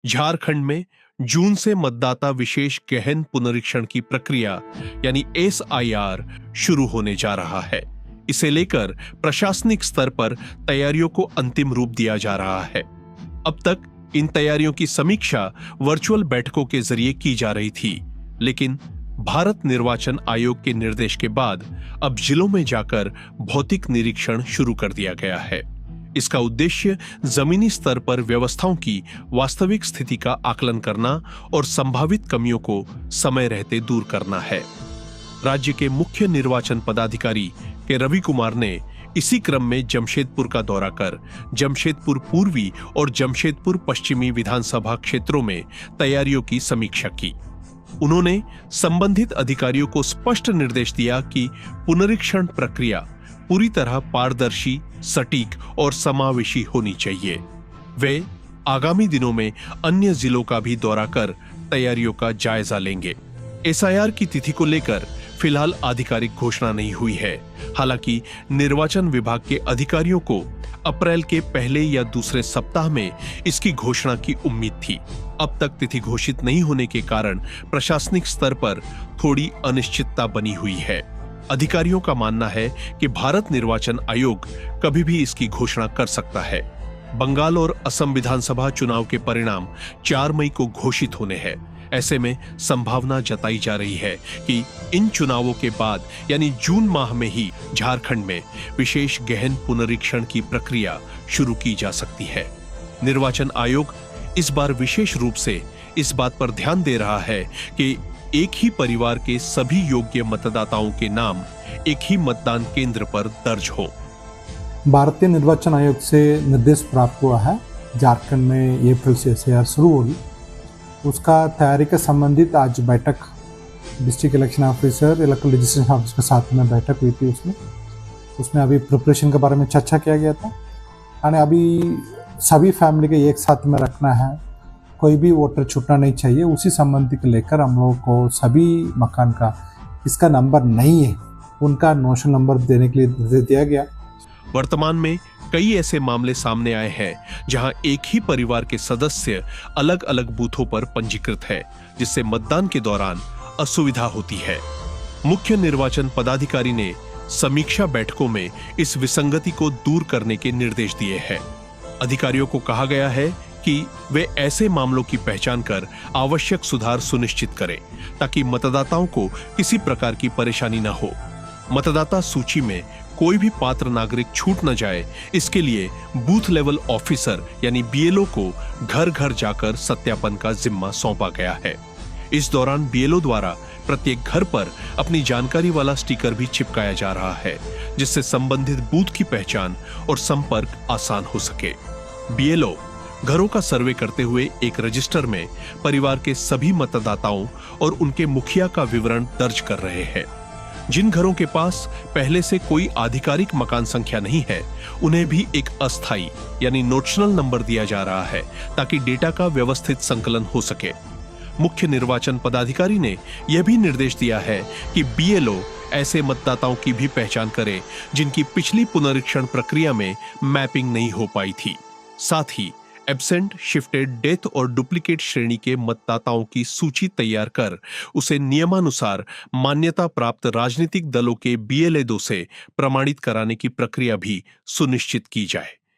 झारखंड में जून से मतदाता विशेष गहन पुनरीक्षण की प्रक्रिया यानी SIR शुरू होने जा रहा है। इसे लेकर प्रशासनिक स्तर पर तैयारियों को अंतिम रूप दिया जा रहा है। अब तक इन तैयारियों की समीक्षा वर्चुअल बैठकों के जरिए की जा रही थी, लेकिन भारत निर्वाचन आयोग के निर्देश के बाद अब जिलों में जाकर भौतिक निरीक्षण शुरू कर दिया गया है। इसका उद्देश्य जमीनी स्तर पर व्यवस्थाओं की वास्तविक स्थिति का आकलन करना और संभावित कमियों को समय रहते दूर करना है। राज्य के मुख्य निर्वाचन पदाधिकारी के रवि कुमार ने इसी क्रम में जमशेदपुर का दौरा कर जमशेदपुर पूर्वी और जमशेदपुर पश्चिमी विधानसभा क्षेत्रों में तैयारियों की समीक्षा की। उन्होंने संबंधित अधिकारियों को स्पष्ट निर्देश दिया कि पुनरीक्षण प्रक्रिया पूरी तरह पारदर्शी, सटीक और समावेशी होनी चाहिए। वे आगामी दिनों में अन्य जिलों का भी दौरा कर तैयारियों का जायजा लेंगे। SIR की तिथि को लेकर फिलहाल आधिकारिक घोषणा नहीं हुई है। हालांकि निर्वाचन विभाग के अधिकारियों को अप्रैल के पहले या दूसरे सप्ताह में इसकी घोषणा की उम्मीद थी। अब तक तिथि घोषित नहीं होने के कारण प्रशासनिक स्तर पर थोड़ी अनिश्चितता बनी हुई है। अधिकारियों का मानना है कि भारत निर्वाचन आयोग कभी भी इसकी घोषणा कर सकता है। बंगाल और असम विधानसभा चुनाव के परिणाम 4 मई को घोषित होने हैं। ऐसे में संभावना जताई जा रही है कि इन चुनावों के बाद यानी जून माह में ही झारखंड में विशेष गहन पुनरीक्षण की प्रक्रिया शुरू की जा सकती है। निर्वाचन आयोग इस बार विशेष रूप से इस बात पर ध्यान दे रहा है कि एक ही परिवार के सभी योग्य मतदाताओं के नाम एक ही मतदान केंद्र पर दर्ज हो। भारतीय निर्वाचन आयोग से निर्देश प्राप्त हुआ है। झारखंड में अप्रैल से SIR शुरू होगी। उसका तैयारी के संबंधित आज बैठक district election officer, electoral registration office के साथ में बैठक हुई थी। उसमें अभी प्रिपरेशन के बारे में चर्चा किया गया था। यानी अभी सभी फैमिली के एक साथ में रखना है, कोई भी वोटर छूटना नहीं चाहिए। उसी संबंधी को लेकर हम लोगों को सभी मकान का इसका नंबर नहीं है उनका नोशनल नंबर देने के लिए निर्देश दिया गया। वर्तमान में कई ऐसे मामले सामने आए हैं जहां एक ही परिवार के सदस्य अलग अलग बूथों पर पंजीकृत है, जिससे मतदान के दौरान असुविधा होती है। मुख्य निर्वाचन पदाधिकारी ने समीक्षा बैठकों में इस विसंगति को दूर करने के निर्देश दिए हैं। अधिकारियों को कहा गया है कि वे ऐसे मामलों की पहचान कर आवश्यक सुधार सुनिश्चित करें ताकि मतदाताओं को किसी प्रकार की परेशानी न हो। मतदाता सूची में कोई भी पात्र नागरिक छूट न जाए, इसके लिए बूथ लेवल ऑफिसर यानी BLO को घर घर जाकर सत्यापन का जिम्मा सौंपा गया है। इस दौरान BLO द्वारा प्रत्येक घर पर अपनी जानकारी वाला स्टिकर भी चिपकाया जा रहा है, जिससे संबंधित बूथ की पहचान और संपर्क आसान हो सके। BLO घरों का सर्वे करते हुए एक रजिस्टर में परिवार के सभी मतदाताओं और उनके मुखिया का विवरण दर्ज कर रहे हैं। जिन घरों के पास पहले से कोई आधिकारिक मकान संख्या नहीं है, उन्हें भी एक अस्थायी यानी नोशनल नंबर दिया जा रहा है ताकि डेटा का व्यवस्थित संकलन हो सके। मुख्य निर्वाचन पदाधिकारी ने यह भी निर्देश दिया है कि BLO ऐसे मतदाताओं की भी पहचान करे जिनकी पिछली पुनरीक्षण प्रक्रिया में मैपिंग नहीं हो पाई थी। साथ ही एब्सेंट, शिफ्टेड, डेथ और डुप्लीकेट श्रेणी के मतदाताओं की सूची तैयार कर उसे नियमानुसार मान्यता प्राप्त राजनीतिक दलों के BLO से प्रमाणित कराने की प्रक्रिया भी सुनिश्चित की जाए।